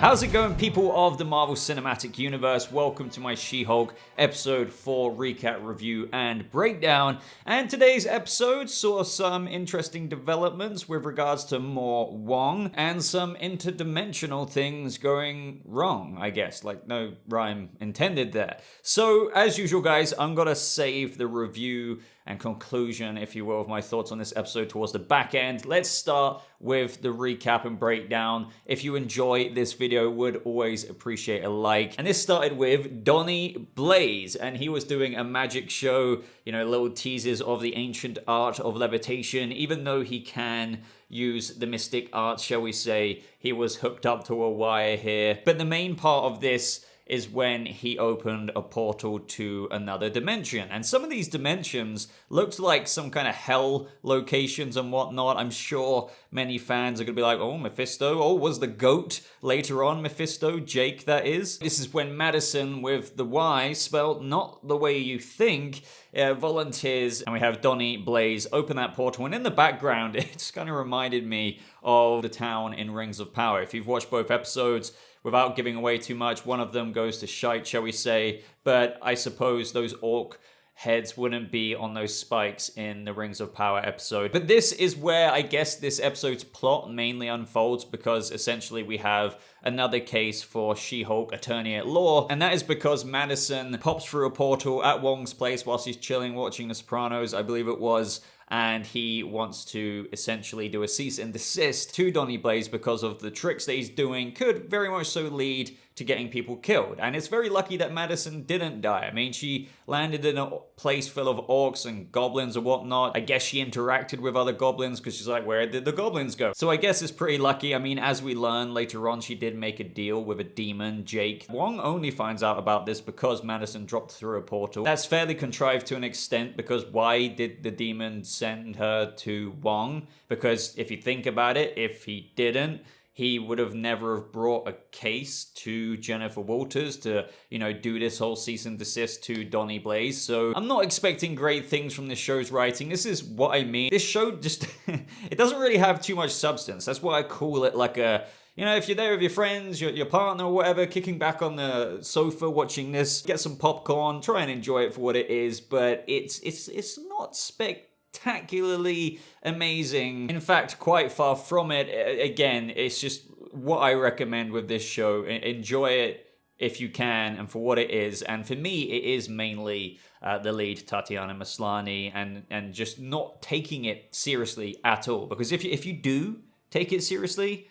How's it going, people of the Marvel Cinematic Universe? Welcome to my She-Hulk Episode 4 recap, review, and breakdown. And today's episode saw some interesting developments with regards to more Wong and some interdimensional things going wrong, I guess. Like, no rhyme intended there. So, as usual, guys, I'm gonna save the review and conclusion, if you will, of my thoughts on this episode towards the back end. Let's start with the recap and breakdown. If you enjoy this video, would always appreciate a like. And this started with Donny Blaze, and he was doing a magic show, you know, little teases of the ancient art of levitation. Even though he can use the mystic art, shall we say, he was hooked up to a wire here. But the main part of this is when he opened a portal to another dimension. And some of these dimensions looked like some kind of hell locations and whatnot. I'm sure many fans are going to be like, oh, Mephisto. Oh, was the goat later on Mephisto? Jake, that is. This is when Madisynn, with the Y spelled not the way you think, volunteers. And we have Donny Blaze open that portal. And in the background, it just kind of reminded me of the town in Rings of Power. If you've watched both episodes, without giving away too much, one of them goes to shite, shall we say, but I suppose those orc heads wouldn't be on those spikes in the Rings of Power episode. But this is where I guess this episode's plot mainly unfolds, because essentially we have another case for She-Hulk attorney at law, and that is because Madisynn pops through a portal at Wong's place whilst he's chilling watching The Sopranos, I believe it was, and he wants to essentially do a cease and desist to Donny Blaze because of the tricks that he's doing could very much so lead to getting people killed. And it's very lucky that Madisynn didn't die. I mean, she landed in a place full of orcs and goblins and whatnot. I guess she interacted with other goblins because she's like, where did the goblins go? So I guess it's pretty lucky. I mean, as we learn later on, she did make a deal with a demon, Jake. Wong only finds out about this because Madisynn dropped through a portal. That's fairly contrived to an extent, because why did the demon send her to Wong? Because if you think about it, if he didn't, he would have never brought a case to Jennifer Walters to, you know, do this whole cease and desist to Donny Blaze. So I'm not expecting great things from this show's writing. This is what I mean. This show just, it doesn't really have too much substance. That's why I call it like a, you know, if you're there with your friends, your partner or whatever, kicking back on the sofa watching this, get some popcorn, try and enjoy it for what it is, but it's not spectacularly amazing. In fact, quite far from it. Again, it's just what I recommend with this show. Enjoy it if you can and for what it is. And for me, it is mainly the lead, Titania Maslany, and just not taking it seriously at all. Because if you do take it seriously,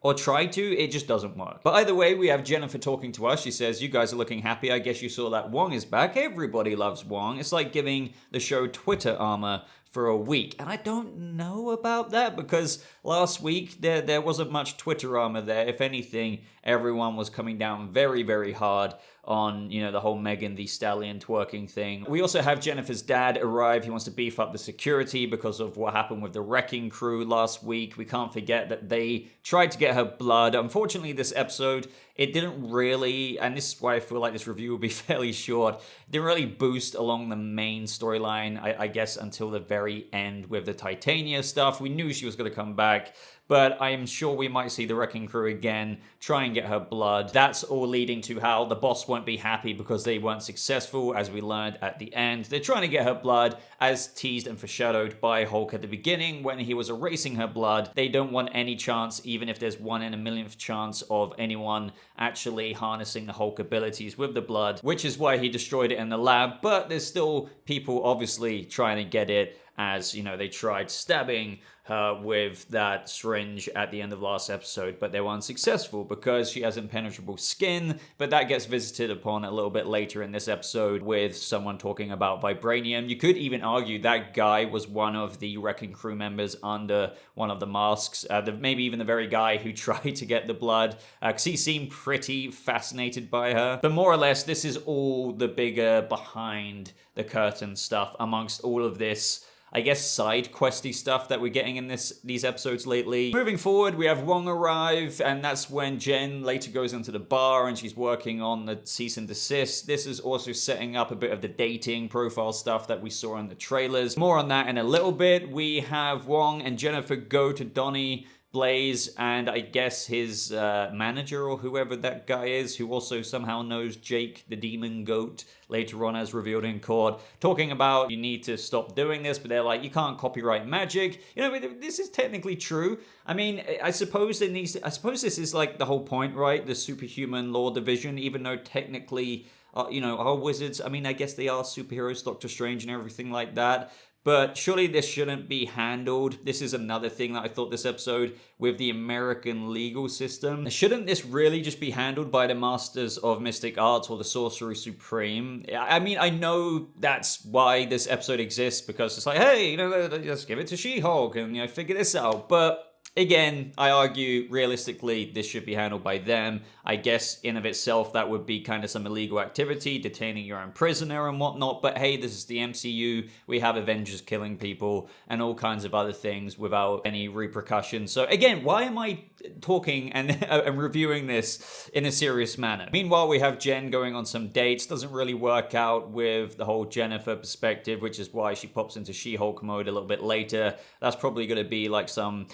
or try to, it just doesn't work. But either way, we have Jennifer talking to us. She says, you guys are looking happy. I guess you saw that Wong is back. Everybody loves Wong. It's like giving the show Twitter armor for a week. And I don't know about that, because last week there wasn't much Twitter armor there. If anything, everyone was coming down very, very hard on, you know, the whole Megan Thee Stallion twerking thing. We also have Jennifer's dad arrive. He wants to beef up the security because of what happened with the Wrecking Crew last week. We can't forget that they tried to get her blood. Unfortunately, this episode, it didn't really, and this is why I feel like this review will be fairly short, it didn't really boost along the main storyline, I guess, until the very end with the Titania stuff. We knew she was going to come back, but I am sure we might see the Wrecking Crew again, try and get her blood. That's all leading to how the boss won't be happy because they weren't successful, as we learned at the end. They're trying to get her blood, as teased and foreshadowed by Hulk at the beginning when he was erasing her blood. They don't want any chance, even if there's 1 in a millionth chance of anyone actually harnessing the Hulk abilities with the blood, which is why he destroyed it in the lab. But there's still people obviously trying to get it, as, you know, they tried stabbing her with that syringe at the end of last episode, but they were unsuccessful because she has impenetrable skin. But that gets visited upon a little bit later in this episode with someone talking about vibranium. You could even argue that guy was one of the Wrecking Crew members under one of the masks, maybe even the very guy who tried to get the blood, because he seemed pretty fascinated by her. But more or less, this is all the bigger behind the curtain stuff amongst all of this, I guess, side questy stuff that we're getting in these episodes lately. Moving forward, we have Wong arrive, and that's when Jen later goes into the bar and she's working on the cease and desist. This is also setting up a bit of the dating profile stuff that we saw in the trailers. More on that in a little bit. We have Wong and Jennifer go to Donny Blaze and I guess his manager or whoever that guy is, who also somehow knows Jake the demon goat later on as revealed in court, talking about you need to stop doing this, but they're like, you can't copyright magic. You know, this is technically true. I mean, I suppose I suppose this is like the whole point, right? The superhuman law division, even though technically, are wizards. I mean, I guess they are superheroes, Doctor Strange and everything like that. But surely this shouldn't be handled. This is another thing that I thought this episode with the American legal system. Shouldn't this really just be handled by the Masters of Mystic Arts or the Sorcerer Supreme? I mean, I know that's why this episode exists, because it's like, hey, let's give it to She-Hulk and, figure this out. But again, I argue, realistically, this should be handled by them. I guess, in of itself, that would be kind of some illegal activity, detaining your own prisoner and whatnot. But hey, this is the MCU. We have Avengers killing people and all kinds of other things without any repercussions. So again, why am I talking and reviewing this in a serious manner? Meanwhile, we have Jen going on some dates. Doesn't really work out with the whole Jennifer perspective, which is why she pops into She-Hulk mode a little bit later. That's probably going to be like some,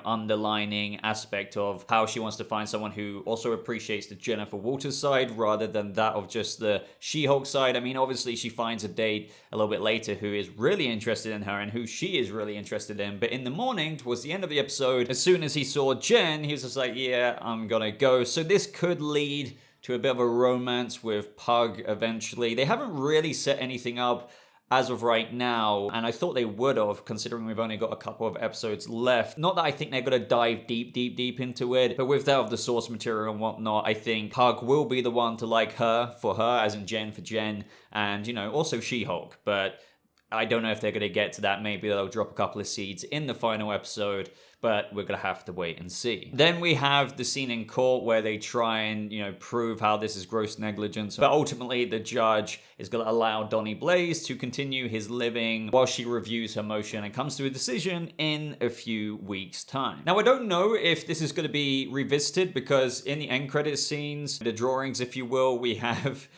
underlining aspect of how she wants to find someone who also appreciates the Jennifer Walters side rather than that of just the She-Hulk side. I mean, obviously she finds a date a little bit later who is really interested in her and who she is really interested in. But in the morning, towards the end of the episode, as soon as he saw Jen, he was just like, yeah, I'm gonna go. So this could lead to a bit of a romance with Pug eventually. They haven't really set anything up as of right now, and I thought they would have, considering we've only got a couple of episodes left. Not that I think they're going to dive deep into it, but with that of the source material and whatnot, I think Pug will be the one to like her for her, as in Jen for Jen, and, also She-Hulk. But I don't know if they're going to get to that. Maybe they'll drop a couple of seeds in the final episode, but we're going to have to wait and see. Then we have the scene in court where they try and, prove how this is gross negligence. But ultimately, the judge is going to allow Donny Blaze to continue his living while she reviews her motion and comes to a decision in a few weeks' time. Now, I don't know if this is going to be revisited, because in the end credits scenes, the drawings, if you will, we have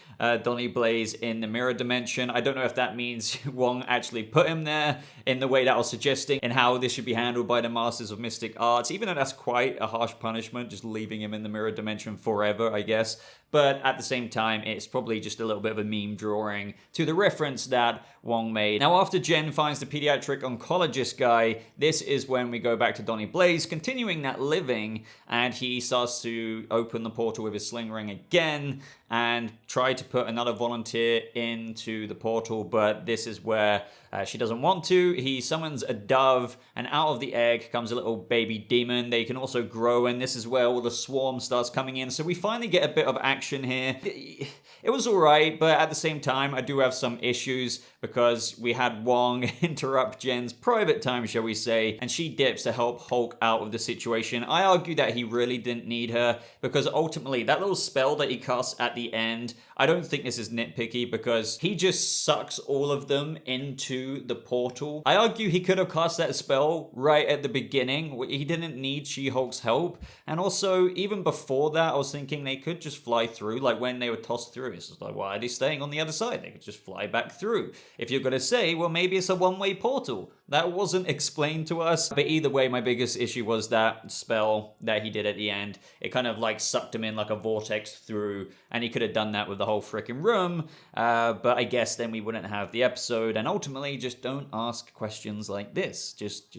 Donny Blaze in the mirror dimension. I don't know if that means Wong actually put him there in the way that I was suggesting, and how this should be handled by the Masters of Mystic Arts, even though that's quite a harsh punishment, just leaving him in the mirror dimension forever, I guess. But at the same time, it's probably just a little bit of a meme drawing to the reference that Wong made. Now, after Jen finds the pediatric oncologist guy, this is when we go back to Donny Blaze, continuing that living, and he starts to open the portal with his sling ring again and try to put another volunteer into the portal, but this is where she doesn't want to. He summons a dove, and out of the egg comes a little baby demon. They can also grow, and this is where all the swarm starts coming in. So we finally get a bit of action here. It was alright, but at the same time, I do have some issues, because we had Wong interrupt Jen's private time, shall we say, and she dips to help Hulk out of the situation. I argue that he really didn't need her, because ultimately, that little spell that he casts at the end, I don't think this is nitpicky, because he just sucks all of them into the portal. I argue he could have cast that spell right at the beginning. He didn't need She-Hulk's help. And also, even before that, I was thinking they could just fly through, like when they were tossed through. It's just like, why are they staying on the other side? They could just fly back through. If you're going to say, well, maybe it's a one-way portal. That wasn't explained to us. But either way, my biggest issue was that spell that he did at the end. It kind of like sucked him in like a vortex through, and he could have done that with the whole freaking room. But I guess then we wouldn't have the episode. And ultimately, just don't ask questions like this. Just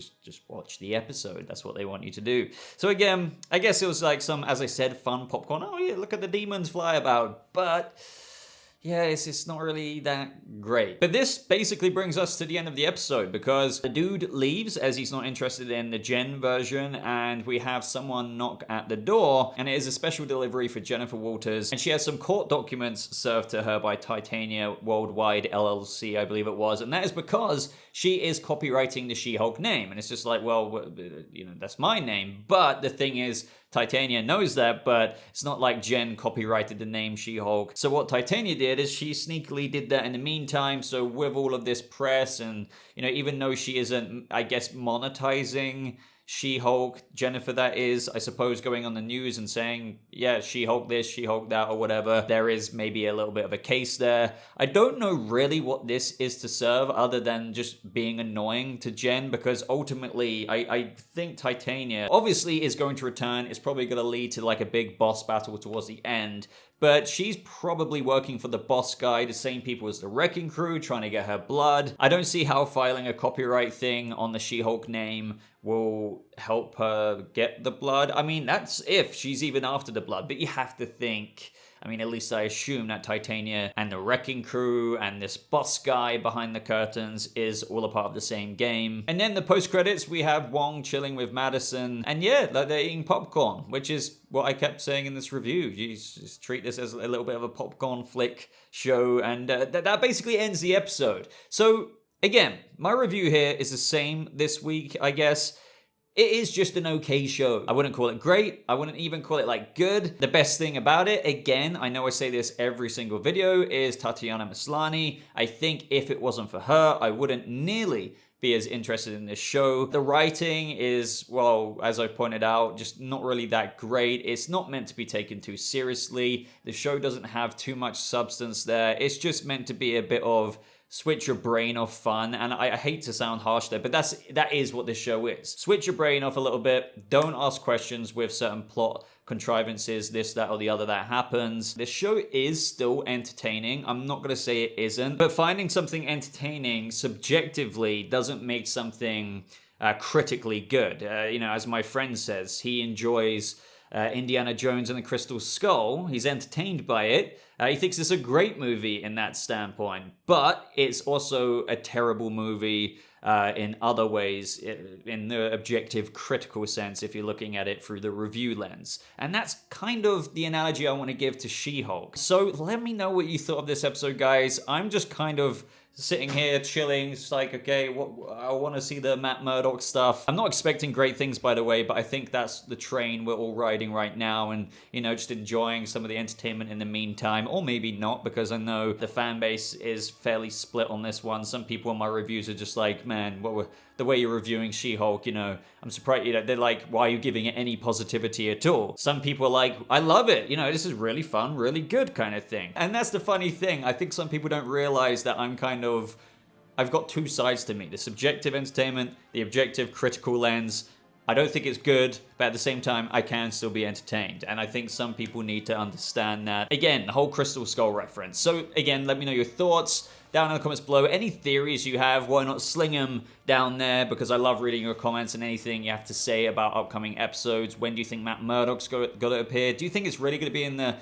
watch the episode. That's what they want you to do. So again, I guess it was like some, as I said, fun popcorn. Oh yeah, look at the demons fly about. But yeah, it's not really that great. But this basically brings us to the end of the episode, because the dude leaves as he's not interested in the Jen version, and we have someone knock at the door, and it is a special delivery for Jennifer Walters, and she has some court documents served to her by Titania Worldwide LLC, I believe it was, and that is because she is copywriting the She-Hulk name, and it's just like, well, that's my name, but the thing is, Titania knows that, but it's not like Jen copyrighted the name She-Hulk. So what Titania did is she sneakily did that in the meantime. So with all of this press and, even though she isn't, I guess, monetizing She-Hulk, Jennifer that is, I suppose, going on the news and saying, yeah, She-Hulk this, She-Hulk that, or whatever. There is maybe a little bit of a case there. I don't know really what this is to serve other than just being annoying to Jen, because ultimately I think Titania obviously is going to return. It's probably going to lead to like a big boss battle towards the end. But she's probably working for the boss guy, the same people as the Wrecking Crew, trying to get her blood. I don't see how filing a copyright thing on the She-Hulk name will help her get the blood. I mean, that's if she's even after the blood, but you have to think, I mean, at least I assume that Titania and the Wrecking Crew and this boss guy behind the curtains is all a part of the same game. And then the post-credits, we have Wong chilling with Madisynn. And yeah, like they're eating popcorn, which is what I kept saying in this review. You just treat this as a little bit of a popcorn flick show. And that basically ends the episode. So again, my review here is the same this week, I guess. It is just an okay show. I wouldn't call it great. I wouldn't even call it like good. The best thing about it, again, I know I say this every single video, is Tatiana Maslany. I think if it wasn't for her, I wouldn't nearly be as interested in this show. The writing is, well, as I pointed out, just not really that great. It's not meant to be taken too seriously. The show doesn't have too much substance there. It's just meant to be a bit of switch your brain off fun, and I hate to sound harsh there, but that is what this show is. Switch your brain off a little bit. Don't ask questions with certain plot contrivances, this, that, or the other that happens. This show is still entertaining. I'm not going to say it isn't, but finding something entertaining subjectively doesn't make something critically good. You know, as my friend says, he enjoys Indiana Jones and the Crystal Skull. He's entertained by it. He thinks it's a great movie in that standpoint, but it's also a terrible movie in other ways, in the objective critical sense, if you're looking at it through the review lens. And that's kind of the analogy I want to give to She-Hulk. So let me know what you thought of this episode, guys. I'm just kind of sitting here chilling. It's like, okay, I want to see the Matt Murdock stuff. I'm not expecting great things, by the way, but I think that's the train we're all riding right now, and, you know, just enjoying some of the entertainment in the meantime, or maybe not, because I know the fan base is fairly split on this one. Some people in my reviews are just like, man, the way you're reviewing She-Hulk, you know, I'm surprised, you know, they're like, why are you giving it any positivity at all? Some people are like, I love it, you know, this is really fun, really good kind of thing. And that's the funny thing. I think some people don't realize that I've got two sides to me, the subjective entertainment, the objective critical lens. I don't think it's good, but at the same time, I can still be entertained. And I think some people need to understand that. Again, the whole Crystal Skull reference. So again, let me know your thoughts down in the comments below. Any theories you have, why not sling them down there? Because I love reading your comments and anything you have to say about upcoming episodes. When do you think Matt Murdock's got to appear? Do you think it's really going to be in the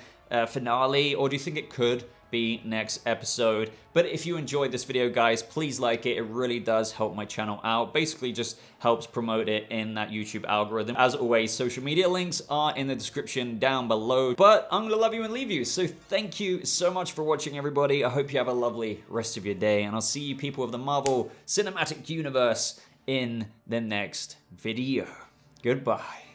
finale, or do you think it could be next episode? But if you enjoyed this video, guys, please like it. It really does help my channel out. Basically just helps promote it in that YouTube algorithm. As always, social media links are in the description down below. But I'm gonna love you and leave you. So thank you so much for watching, everybody. I hope you have a lovely rest of your day, and I'll see you people of the Marvel Cinematic Universe in the next video. Goodbye.